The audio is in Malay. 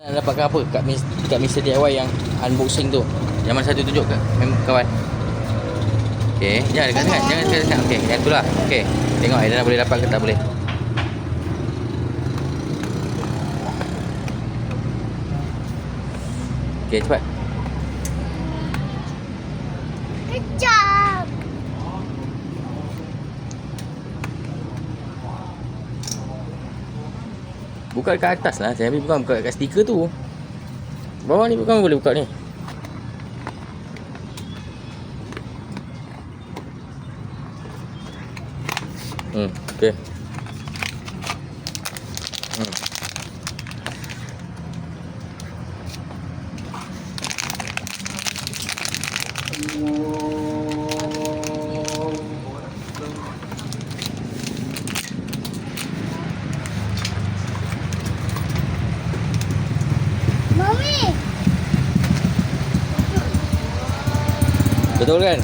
Nak dapatkan apa kat Mr. DIY yang unboxing tu? Yang mana satu tunjuk kat kawan. Okey, jangan dekat sangat, jangan dekat sangat. Okey, yang itulah. Okey. Tengok Aidana boleh dapat ke tak boleh. Okey, cepat. Kejap. Buka dekat atas lah. Saya bukan buka dekat stiker tu. Bawah ni bukan boleh buka ni. Okey. Mami. Betul kan?